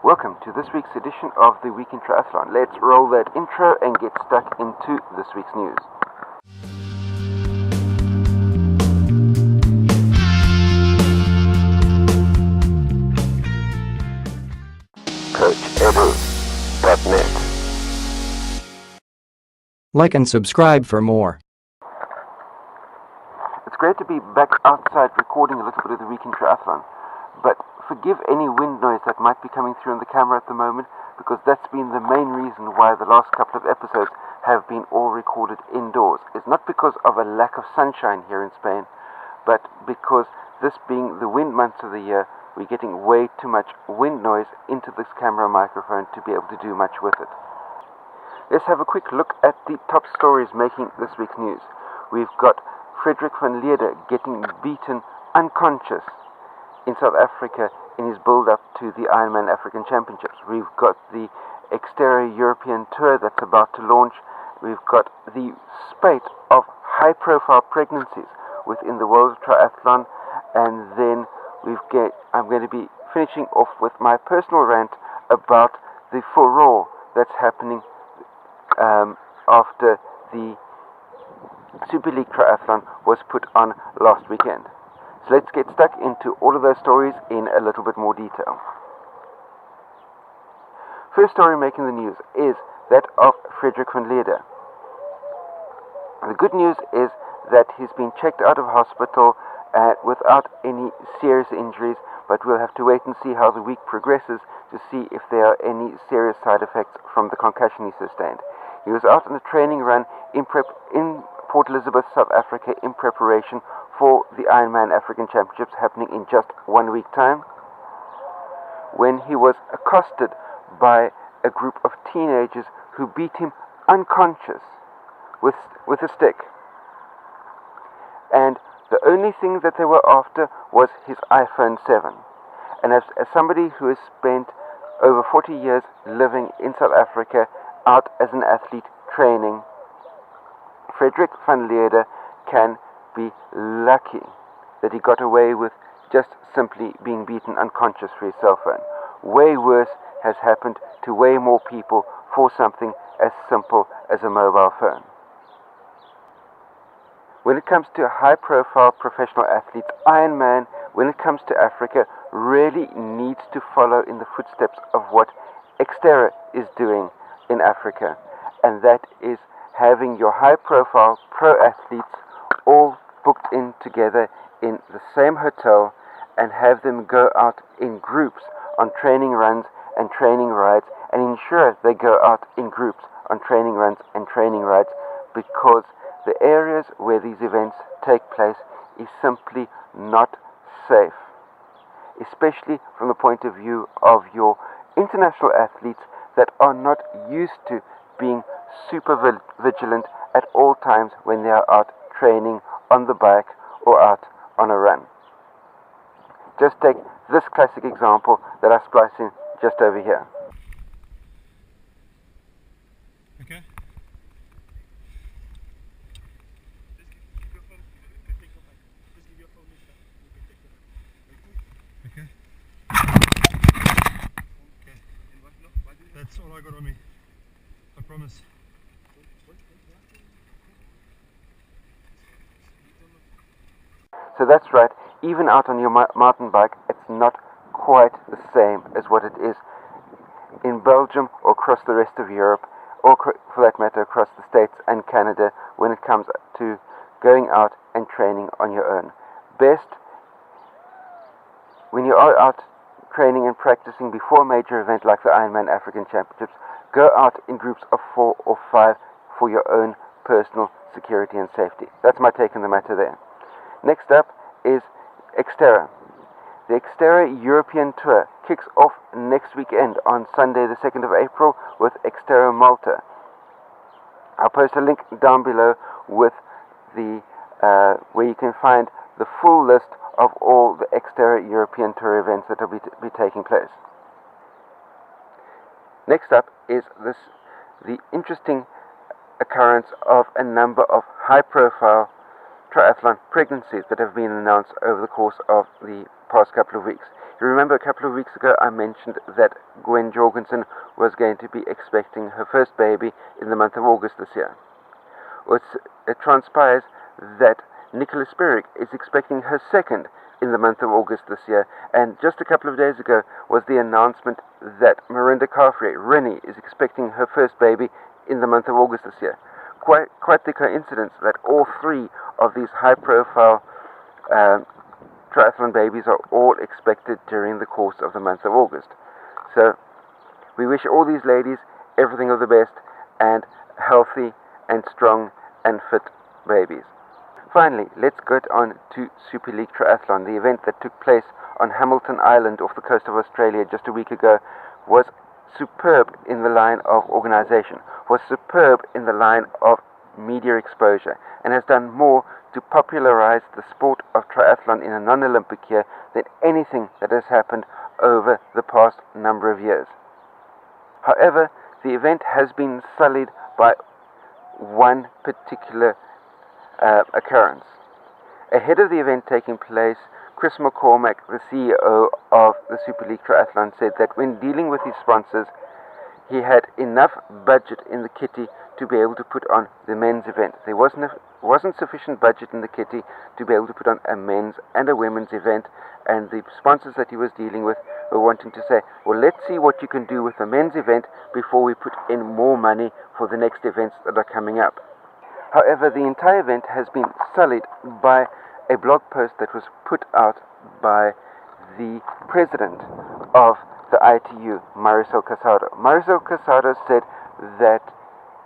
Welcome to this week's edition of the Week in Triathlon. Let's roll that intro and get stuck into this week's news. XTERRA Like and subscribe for more. It's great to be back outside recording a little bit of the Week in Triathlon, but forgive any wind noise that might be coming through on the camera at the moment, because that's been the main reason why the last couple of episodes have been all recorded indoors. It's not because of a lack of sunshine here in Spain, but because this being the wind months of the year, we're getting way too much wind noise into this camera microphone to be able to do much with it. Let's have a quick look at the top stories making this week's news. We've got Frederick Van Lierde getting beaten unconscious in South Africa in his build-up to the Ironman African Championships. We've got the XTERRA European Tour that's about to launch. We've got the spate of high-profile pregnancies within the world of triathlon, and then I'm going to be finishing off with my personal rant about the furore that's happening after the Super League Triathlon was put on last weekend. So let's get stuck into all of those stories in a little bit more detail. First story making the news is that of Frederick Van Lierde. The good news is that he's been checked out of hospital without any serious injuries, but we'll have to wait and see how the week progresses to see if there are any serious side effects from the concussion he sustained. He was out on a training run in Port Elizabeth, South Africa, in preparation for the Ironman African Championships happening in just 1 week time, when he was accosted by a group of teenagers who beat him unconscious with a stick. And the only thing that they were after was his iPhone 7. And as somebody who has spent over 40 years living in South Africa out as an athlete training, Frederick Van Lierde can be lucky that he got away with just simply being beaten unconscious for his cell phone. Way worse has happened to way more people for something as simple as a mobile phone. When it comes to high-profile professional athletes, Ironman, when it comes to Africa, really needs to follow in the footsteps of what XTERRA is doing in Africa, and that is having your high-profile pro athletes all booked in together in the same hotel and have them go out in groups on training runs and training rides, and ensure they go out in groups on training runs and training rides, because the areas where these events take place is simply not safe, especially from the point of view of your international athletes that are not used to being super vigilant at all times when they are out training on the bike or out on a run. Just take this classic example that I splice in just over here. Okay. Okay. That's all I got on me. I promise. So that's right, even out on your mountain bike, it's not quite the same as what it is in Belgium or across the rest of Europe, or for that matter across the States and Canada, when it comes to going out and training on your own. Best, when you are out training and practicing before a major event like the Ironman African Championships, go out in groups of 4 or 5 for your own personal security and safety. That's my take on the matter there. Next up is XTERRA. The XTERRA European Tour kicks off next weekend on Sunday the 2nd of April with XTERRA Malta. I'll post a link down below with the where you can find the full list of all the XTERRA European Tour events that will be taking place. Next up is the interesting occurrence of a number of high-profile triathlon pregnancies that have been announced over the course of the past couple of weeks. Remember, a couple of weeks ago I mentioned that Gwen Jorgensen was going to be expecting her first baby in the month of August this year. Well, it transpires that Nicola Spirik is expecting her second in the month of August this year, and just a couple of days ago was the announcement that Mirinda Carfrae, Rennie, is expecting her first baby in the month of August this year. Quite the coincidence that all three of these high-profile triathlon babies are all expected during the course of the month of August. So we wish all these ladies everything of the best and healthy and strong and fit babies. Finally, let's get on to Super League Triathlon. The event that took place on Hamilton Island off the coast of Australia just a week ago was superb in the line of organisation, was superb in the line of media exposure, and has done more to popularise the sport of triathlon in a non-Olympic year than anything that has happened over the past number of years. However, the event has been sullied by one particular occurrence. Ahead of the event taking place, Chris McCormack, the CEO of the Super League Triathlon, said that when dealing with his sponsors, he had enough budget in the kitty to be able to put on the men's event. There wasn't sufficient budget in the kitty to be able to put on a men's and a women's event, and the sponsors that he was dealing with were wanting to say, well, let's see what you can do with the men's event before we put in more money for the next events that are coming up. However, the entire event has been sullied by a blog post that was put out by the president of the ITU, Marisol Casado. Marisol Casado said that,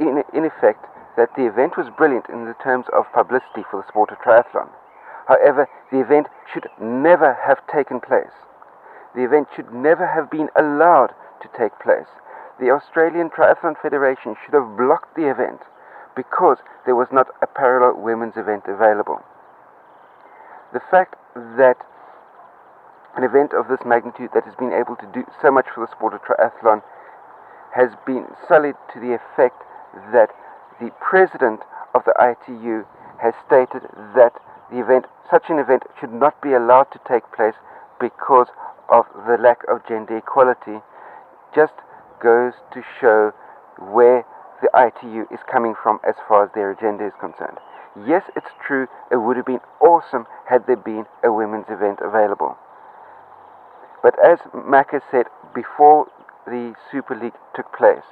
in effect, that the event was brilliant in the terms of publicity for the sport of triathlon. However, the event should never have taken place. The event should never have been allowed to take place. The Australian Triathlon Federation should have blocked the event because there was not a parallel women's event available. The fact that an event of this magnitude that has been able to do so much for the sport of triathlon has been sullied to the effect that the president of the ITU has stated that such an event should not be allowed to take place because of the lack of gender equality, just goes to show where the ITU is coming from as far as their agenda is concerned. Yes, it's true, it would have been awesome had there been a women's event available. But as Macca said before the Super League took place,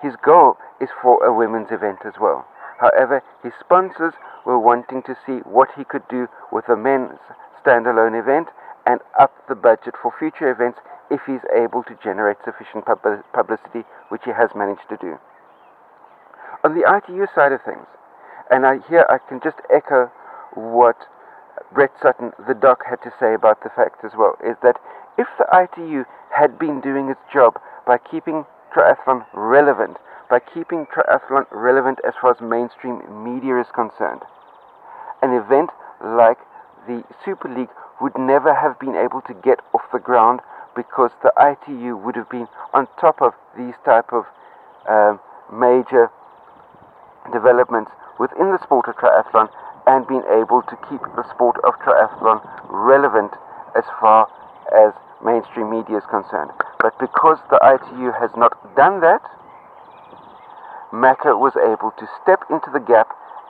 his goal is for a women's event as well. However, his sponsors were wanting to see what he could do with a men's standalone event and up the budget for future events if he's able to generate sufficient publicity, which he has managed to do. On the ITU side of things, and here I can just echo what Brett Sutton, the doc, had to say about the fact as well, is that if the ITU had been doing its job by keeping triathlon relevant, as far as mainstream media is concerned, an event like the Super League would never have been able to get off the ground because the ITU would have been on top of these type of major developments within the sport of triathlon and been able to keep the sport of triathlon relevant as far as mainstream media is concerned. But because the ITU has not done that, Macca was able to step into the gap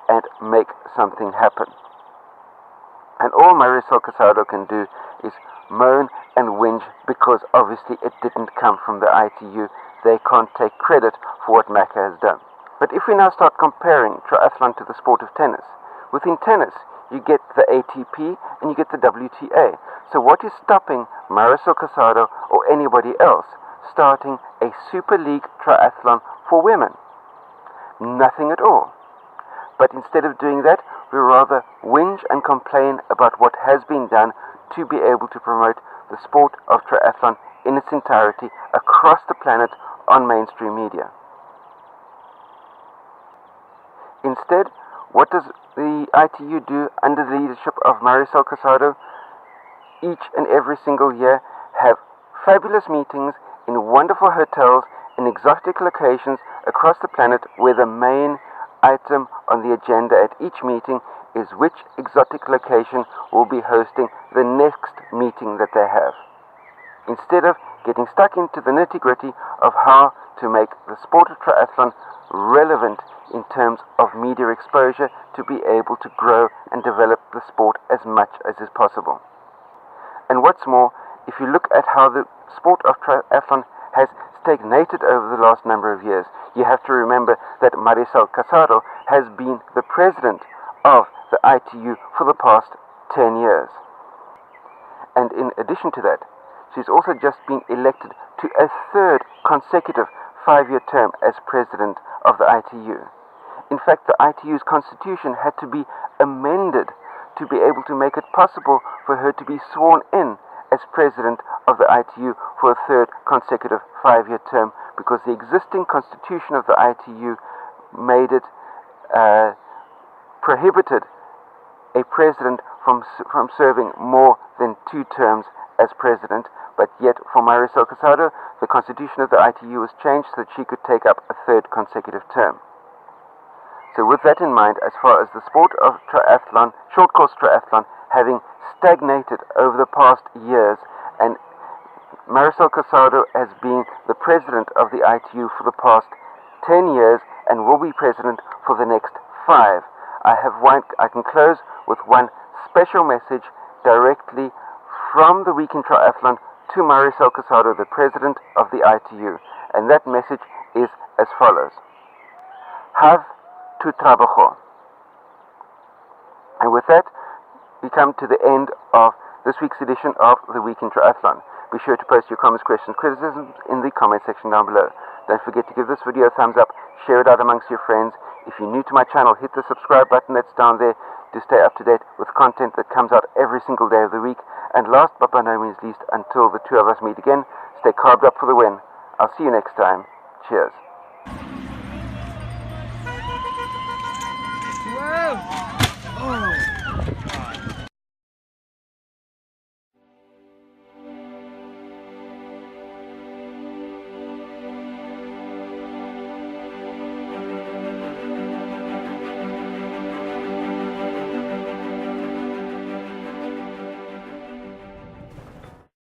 and make something happen. And all Marisol Casado can do is moan and whinge because obviously it didn't come from the ITU. They can't take credit for what Macca has done. But if we now start comparing triathlon to the sport of tennis, within tennis you get the ATP and you get the WTA. So what is stopping Marisol Casado or anybody else starting a Super League triathlon for women? Nothing at all. But instead of doing that, we rather whinge and complain about what has been done to be able to promote the sport of triathlon in its entirety across the planet on mainstream media. Instead, what does the ITU do under the leadership of Marisol Casado? Each and every single year have fabulous meetings in wonderful hotels in exotic locations across the planet where the main item on the agenda at each meeting is which exotic location will be hosting the next meeting that they have. instead of getting stuck into the nitty-gritty of how to make the sport of triathlon relevant in terms of media exposure to be able to grow and develop the sport as much as is possible. And what's more, if you look at how the sport of triathlon has stagnated over the last number of years, you have to remember that Marisol Casado has been the president of the ITU for the past 10 years. And in addition to that, she's also just been elected to a third consecutive 5-year term as president of the ITU. In fact, the ITU's constitution had to be amended to be able to make it possible for her to be sworn in as president of the ITU for a third consecutive 5-year term, because the existing constitution of the ITU made it prohibited a president from serving more than 2 terms as president. But yet for Marisol Casado, the constitution of the ITU was changed so that she could take up a third consecutive term. So with that in mind, as far as the sport of triathlon, short course triathlon, having stagnated over the past years, and Marisol Casado has been the president of the ITU for the past 10 years and will be president for the next 5. I can close with one special message directly from the Week in Triathlon to Marisol Casado, the president of the ITU, and that message is as follows: Have tu trabajo. And with that, we come to the end of this week's edition of the Week in Triathlon. Be sure to post your comments, questions, criticisms in the comment section down below. Don't forget to give this video a thumbs up, share it out amongst your friends. If you're new to my channel, hit the subscribe button that's down there to stay up to date with content that comes out every single day of the week. And last but by no means least, until the two of us meet again, stay carved up for the win. I'll see you next time. Cheers.